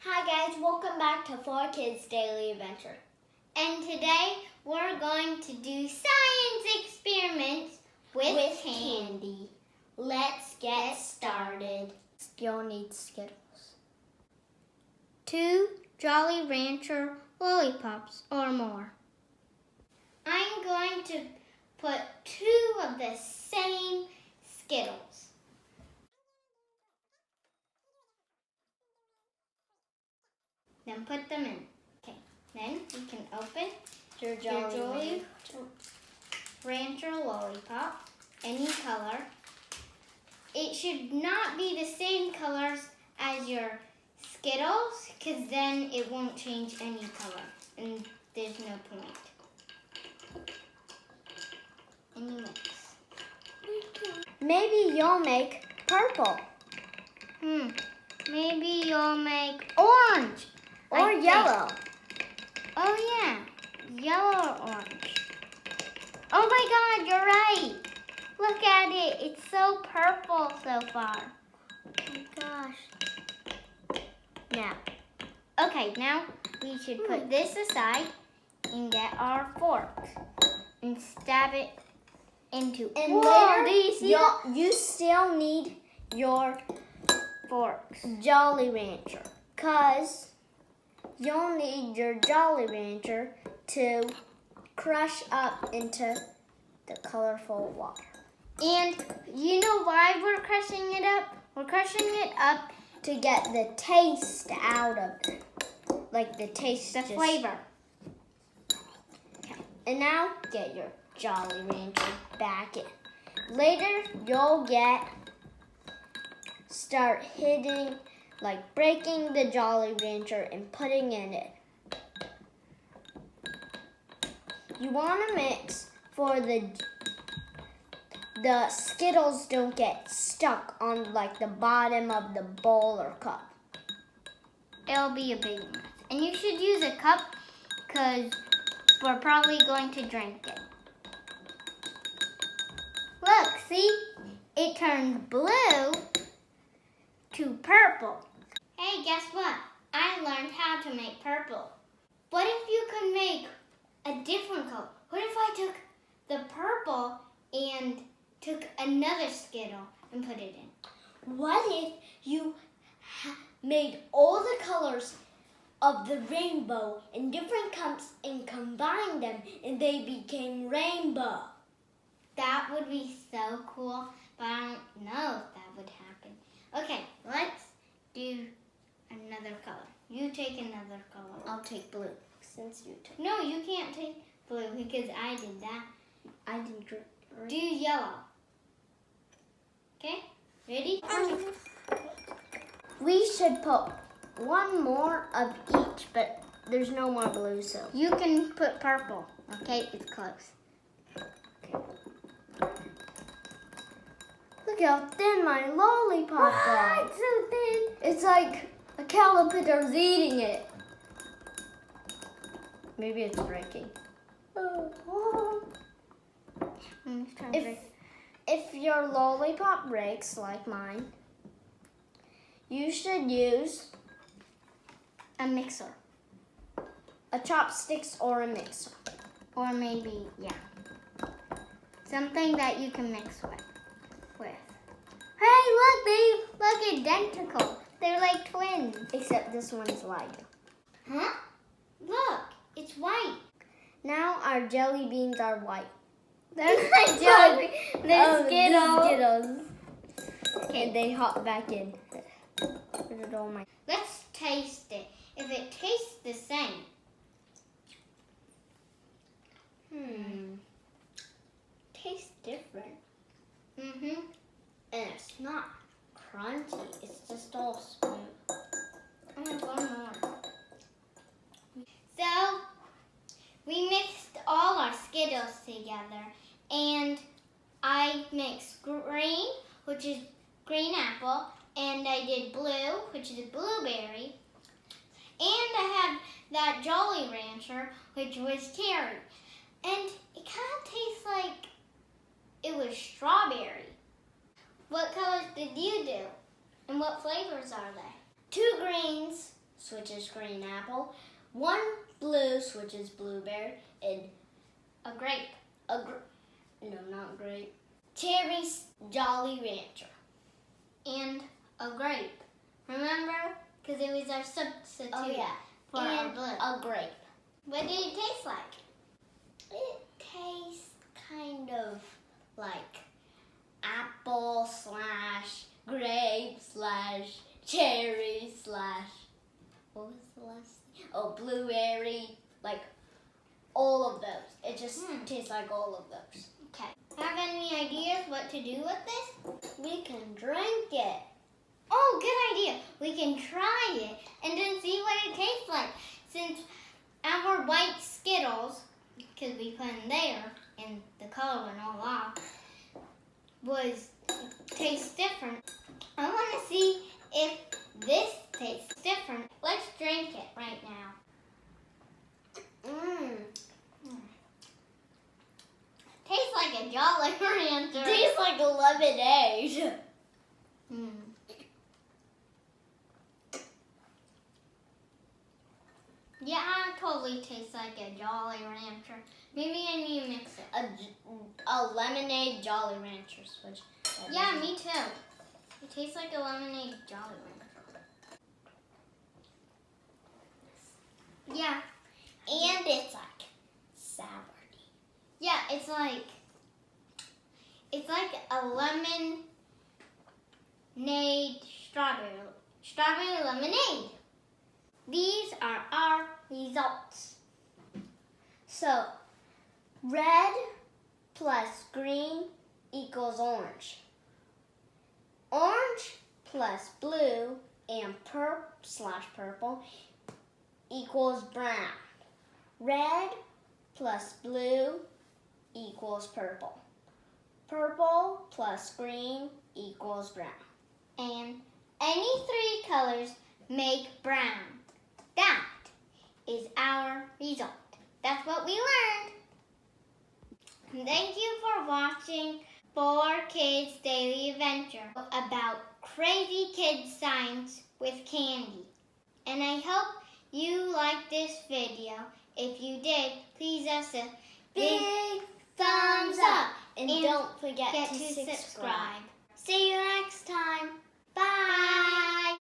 Hi guys, welcome back to 4Kids Daily Adventure. And today we're going to do science experiments with candy. Let's get started. You'll need Skittles. 2 Jolly Rancher lollipops or more. I'm going to put 2 of the same Skittles. Then put them in. Okay, then you can open your Jolly Rancher lollipop, any color. It should not be the same colors as your Skittles, because then it won't change any color, and there's no point. And you mix. Maybe you'll make purple. Maybe you'll make orange. Or yellow. Oh yeah, yellow or orange. Oh my God, you're right. Look at it, it's so purple so far. Oh my gosh. Now we should put this aside and get our forks and stab it into. And Whoa, later, you still need your forks. Jolly Rancher, cause you'll need your Jolly Rancher to crush up into the colorful water. And you know why we're crushing it up? We're crushing it up to get the taste out of it. Like the taste, the flavor. Okay. And now get your Jolly Rancher back in. Later, you'll start hitting, like breaking the Jolly Rancher and putting in it. You want to mix for the Skittles don't get stuck on like the bottom of the bowl or cup. It'll be a big mess. And you should use a cup because we're probably going to drink it. Look, see? It turned blue to purple. Hey, guess what? I learned how to make purple. What if you could make a different color? What if I took the purple and took another Skittle and put it in? What if you made all the colors of the rainbow in different cups and combined them and they became rainbow? That would be so cool, but I don't know if that would happen. Okay, let's do another color. You take another color. I'll take blue since you took. No, you can't take blue because I did that. I did green. Do yellow. Okay, ready? We should put one more of each, but there's no more blue, so. You can put purple, okay? It's close. Look how thin my lollipop got. It's so thin. It's like a caterpillar's eating it. Maybe it's breaking. If your lollipop breaks like mine, you should use a mixer. A chopsticks or a mixer. Or maybe, something that you can mix with. Hey, look, they look identical. They're like twins. Except this one's lighter. Huh? Look, it's white. Now our jelly beans are white. They're not jelly beans. They're Skittles. Okay, and they hop back in. Put it on my. Let's taste it. If it tastes the same. Tastes different. And it's not crunchy. It's just all smooth. I'm gonna go more. So, we mixed all our Skittles together. And I mixed green, which is green apple. And I did blue, which is a blueberry. And I had that Jolly Rancher, which was cherry. And it kind of tastes like it was strawberry. What colors did you do? And what flavors are they? 2 greens, which is green apple, 1 blue, which is blueberry, and a grape. No, not grape. Cherry Jolly Rancher. And a grape. Remember? Because it was our substitute for our and blue. a grape. What did it taste like? It tastes kind of like apple / grape / cherry / what was the last thing? Oh, blueberry, like all of those. It just tastes like all of those. Okay. Have any ideas what to do with this? We can drink it. Oh, good idea. We can try it and then see what it tastes like. Since our white Skittles, because we put in there and the color went all off, tastes different. I want to see if this tastes different. Let's drink it right now. Tastes like a Jolly Rancher. Tastes like a lemonade. Yeah, it totally tastes like a Jolly Rancher. Maybe I need to mix it. A lemonade Jolly Rancher switch. Yeah, me too. It tastes like a lemonade Jolly Rancher. Yeah. And it's like sour. Yeah, it's like a lemonade strawberry lemonade. These are our results. So, red plus green equals orange. Orange plus blue and purple equals brown. Red plus blue equals purple. Purple plus green equals brown. And any 3 colors make brown. That is our result. That's what we learned. Thank you for watching 4 Kids Daily Adventure about crazy kid science with candy. And I hope you liked this video. If you did, please give us a big thumbs up. And don't forget to subscribe. See you next time. Bye.